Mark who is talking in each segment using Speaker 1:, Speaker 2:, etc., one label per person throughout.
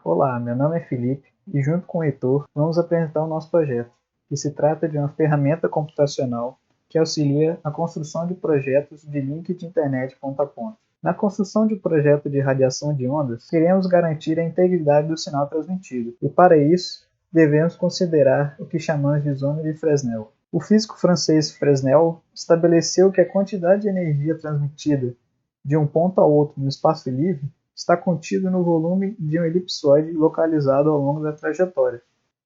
Speaker 1: Olá, meu nome é Felipe e, junto com o Heitor, vamos apresentar o nosso projeto, que se trata de uma ferramenta computacional que auxilia na construção de projetos de link de internet ponta a ponta. Na construção de um projeto de radiação de ondas, queremos garantir a integridade do sinal transmitido, e para isso, devemos considerar o que chamamos de zona de Fresnel. O físico francês Fresnel estabeleceu que a quantidade de energia transmitida de um ponto a outro no espaço livre está contido no volume de um elipsoide localizado ao longo da trajetória.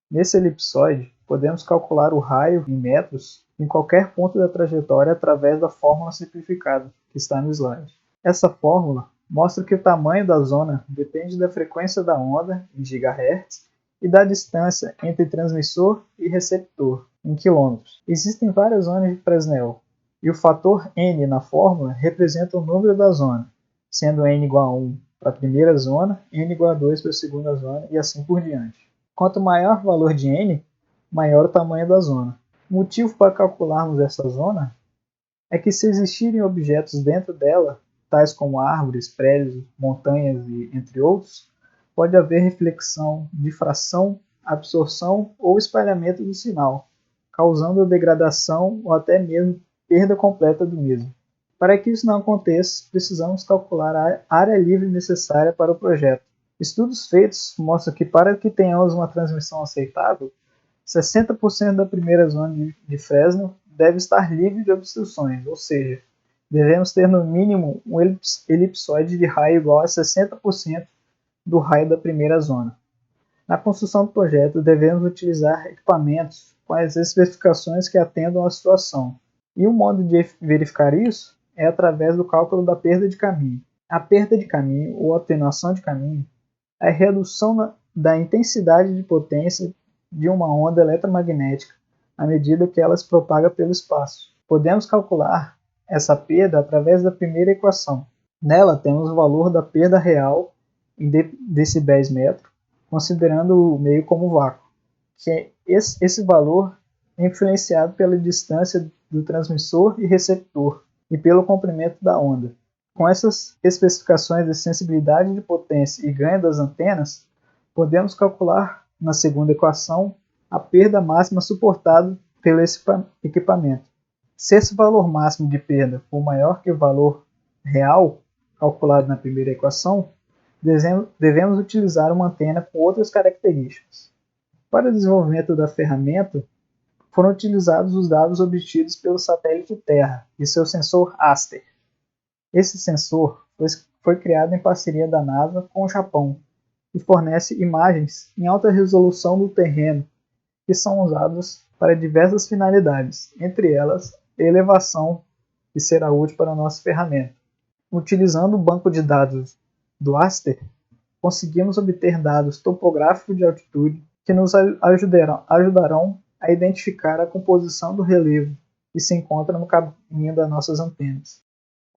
Speaker 1: Nesse elipsoide, podemos calcular o raio em metros em qualquer ponto da trajetória através da fórmula simplificada que está no slide. Essa fórmula mostra que o tamanho da zona depende da frequência da onda, em GHz, e da distância entre transmissor e receptor, em quilômetros. Existem várias zonas de Fresnel, e o fator n na fórmula representa o número da zona, sendo n igual a 1 para a primeira zona, n igual a 2 para a segunda zona e assim por diante. Quanto maior o valor de n, maior o tamanho da zona. O motivo para calcularmos essa zona é que se existirem objetos dentro dela, tais como árvores, prédios, montanhas e entre outros, pode haver reflexão, difração, absorção ou espalhamento do sinal, causando degradação ou até mesmo perda completa do mesmo. Para que isso não aconteça, precisamos calcular a área livre necessária para o projeto. Estudos feitos mostram que para que tenhamos uma transmissão aceitável, 60% da primeira zona de Fresnel deve estar livre de obstruções, ou seja, devemos ter no mínimo um elipsoide de raio igual a 60% do raio da primeira zona. Na construção do projeto, devemos utilizar equipamentos com as especificações que atendam à situação. E um modo de verificar isso é através do cálculo da perda de caminho. A perda de caminho ou atenuação de caminho é a redução da intensidade de potência de uma onda eletromagnética à medida que ela se propaga pelo espaço. Podemos calcular essa perda através da primeira equação. Nela temos o valor da perda real em decibéis metro, considerando o meio como vácuo, que esse valor é influenciado pela distância do transmissor e receptor e pelo comprimento da onda. Com essas especificações de sensibilidade de potência e ganho das antenas, podemos calcular, na segunda equação, a perda máxima suportada pelo equipamento. Se esse valor máximo de perda for maior que o valor real, calculado na primeira equação, devemos utilizar uma antena com outras características. Para o desenvolvimento da ferramenta, foram utilizados os dados obtidos pelo satélite Terra e seu sensor Aster. Esse sensor foi criado em parceria da NASA com o Japão e fornece imagens em alta resolução do terreno que são usadas para diversas finalidades, entre elas a elevação, que será útil para a nossa ferramenta. Utilizando o banco de dados do Aster, conseguimos obter dados topográficos de altitude que nos ajudarão a identificar a composição do relevo que se encontra no caminho das nossas antenas.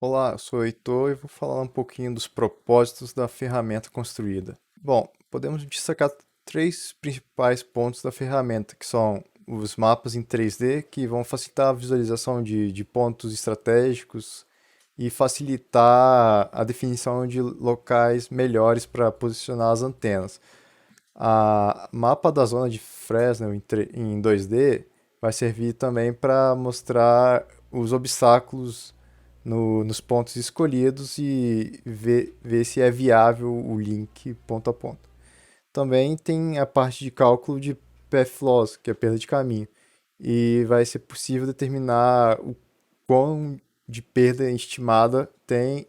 Speaker 2: Olá, eu sou o Heitor e vou falar um pouquinho dos propósitos da ferramenta construída. Bom, podemos destacar três principais pontos da ferramenta, que são os mapas em 3D, que vão facilitar a visualização de pontos estratégicos e facilitar a definição de locais melhores para posicionar as antenas. A mapa da zona de Fresnel em 2D vai servir também para mostrar os obstáculos nos pontos escolhidos e ver se é viável o link ponto a ponto. Também tem a parte de cálculo de path loss, que é perda de caminho, e vai ser possível determinar o quão de perda estimada tem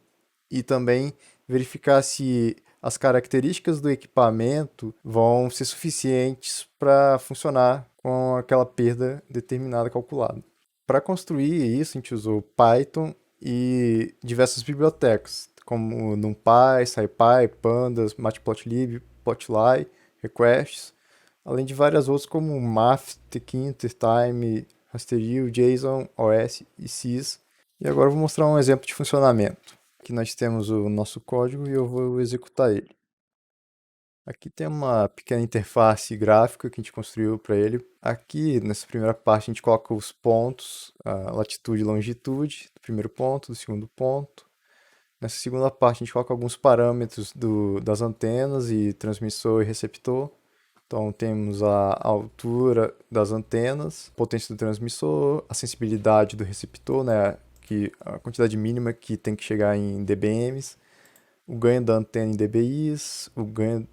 Speaker 2: e também verificar se as características do equipamento vão ser suficientes para funcionar com aquela perda determinada calculada. Para construir isso, a gente usou Python e diversas bibliotecas, como NumPy, SciPy, Pandas, Matplotlib, Plotly, Requests, além de várias outras como Math, Tkinter, Time, Rasterio, JSON, OS e Sys. E agora eu vou mostrar um exemplo de funcionamento. Aqui nós temos o nosso código e eu vou executar ele. Aqui tem uma pequena interface gráfica que a gente construiu para ele. Aqui, nessa primeira parte, a gente coloca os pontos, a latitude e longitude do primeiro ponto, do segundo ponto. Nessa segunda parte, a gente coloca alguns parâmetros das antenas e transmissor e receptor. Então, temos a altura das antenas, potência do transmissor, a sensibilidade do receptor, né, que a quantidade mínima que tem que chegar em dBms, o ganho da antena em dBIs, o ganho,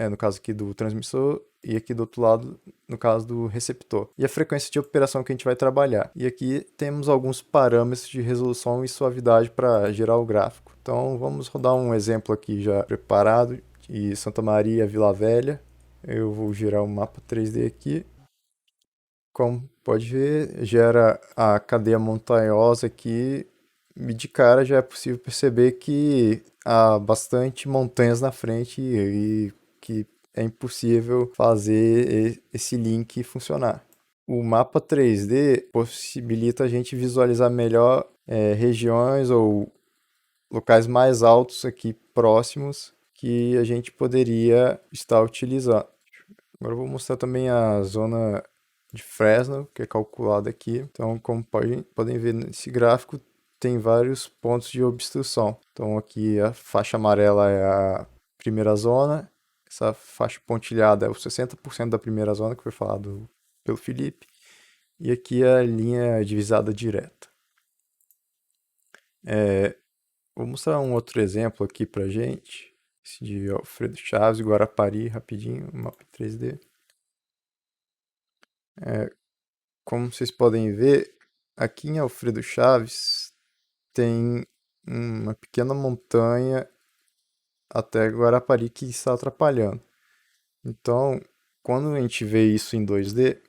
Speaker 2: no caso aqui do transmissor, e aqui do outro lado, no caso do receptor. E a frequência de operação que a gente vai trabalhar. E aqui temos alguns parâmetros de resolução e suavidade para gerar o gráfico. Então vamos rodar um exemplo aqui já preparado de Santa Maria, Vila Velha. Eu vou gerar um mapa 3D aqui. Como pode ver, gera a cadeia montanhosa aqui. E de cara já é possível perceber que há bastante montanhas na frente e que é impossível fazer esse link funcionar. O mapa 3D possibilita a gente visualizar melhor regiões ou locais mais altos aqui próximos que a gente poderia estar utilizando. Agora eu vou mostrar também a zona de Fresnel, que é calculada aqui. Então, como podem ver nesse gráfico, tem vários pontos de obstrução. Então, aqui a faixa amarela é a primeira zona, essa faixa pontilhada é os 60% da primeira zona, que foi falado pelo Felipe, e aqui é a linha divisada direta. Vou mostrar um outro exemplo aqui pra gente, esse de Alfredo Chaves, Guarapari, rapidinho, mapa 3D. Como vocês podem ver, aqui em Alfredo Chaves tem uma pequena montanha até Guarapari que está atrapalhando. Então, quando a gente vê isso em 2D,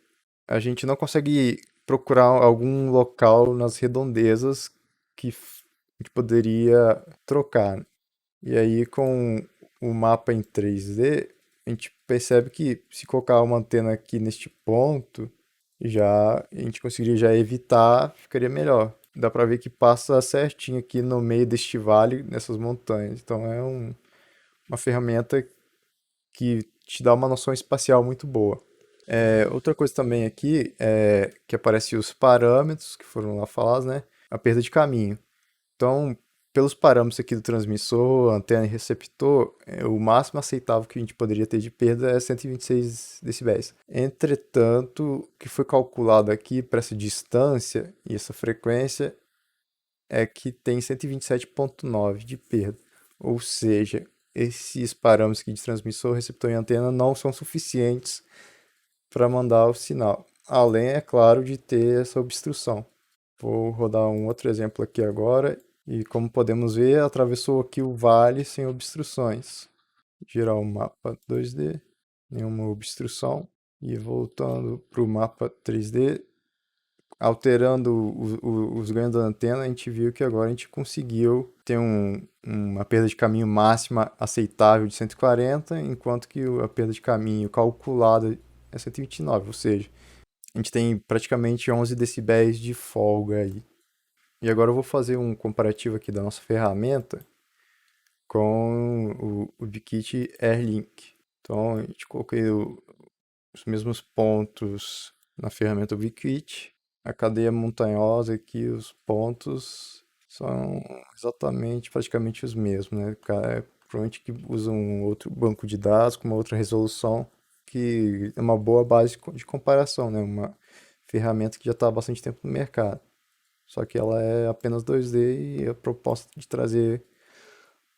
Speaker 2: a gente não consegue procurar algum local nas redondezas que a gente poderia trocar. E aí, com o mapa em 3D, a gente percebe que se colocar uma antena aqui neste ponto, já a gente conseguiria já evitar, ficaria melhor. Dá para ver que passa certinho aqui no meio deste vale, nessas montanhas. Então é uma ferramenta que te dá uma noção espacial muito boa. Outra coisa também aqui é que aparece os parâmetros que foram lá falados, né? A perda de caminho. Então, pelos parâmetros aqui do transmissor, antena e receptor, o máximo aceitável que a gente poderia ter de perda é 126 decibéis. Entretanto, o que foi calculado aqui para essa distância e essa frequência é que tem 127,9 de perda. Ou seja, esses parâmetros aqui de transmissor, receptor e antena não são suficientes para mandar o sinal. Além, é claro, de ter essa obstrução. Vou rodar um outro exemplo aqui agora. E como podemos ver, atravessou aqui o vale sem obstruções. Girar o mapa 2D, nenhuma obstrução. E voltando para o mapa 3D, alterando os ganhos da antena, a gente viu que agora a gente conseguiu ter uma perda de caminho máxima aceitável de 140, enquanto que a perda de caminho calculada é 129, ou seja, a gente tem praticamente 11 decibéis de folga aí. E agora eu vou fazer um comparativo aqui da nossa ferramenta com o Ubikit AirLink. Então, a gente coloquei os mesmos pontos na ferramenta Ubikit. A cadeia montanhosa aqui, os pontos são exatamente, praticamente os mesmos, né? Provavelmente que usa um outro banco de dados com uma outra resolução, que é uma boa base de comparação, né? Uma ferramenta que já está há bastante tempo no mercado. Só que ela é apenas 2D e a proposta de trazer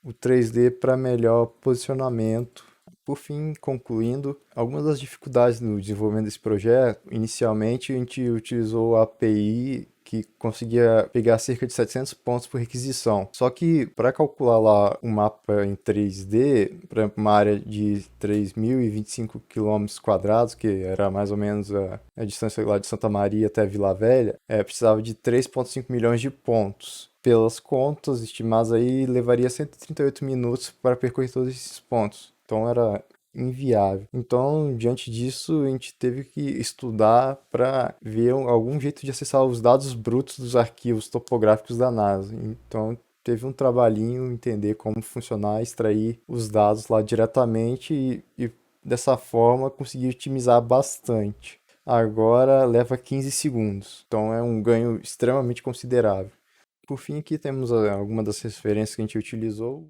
Speaker 2: o 3D para melhor posicionamento. Por fim, concluindo, algumas das dificuldades no desenvolvimento desse projeto, inicialmente a gente utilizou a API que conseguia pegar cerca de 700 pontos por requisição. Só que para calcular lá um mapa em 3D, por exemplo, uma área de 3.025 km², que era mais ou menos a distância lá de Santa Maria até Vila Velha, precisava de 3,5 milhões de pontos. Pelas contas estimadas aí, levaria 138 minutos para percorrer todos esses pontos. Então era inviável. Então, diante disso, a gente teve que estudar para ver algum jeito de acessar os dados brutos dos arquivos topográficos da NASA. Então, teve um trabalhinho entender como funcionar, extrair os dados lá diretamente e dessa forma conseguir otimizar bastante. Agora leva 15 segundos, então é um ganho extremamente considerável. por fim, aqui temos algumas das referências que a gente utilizou.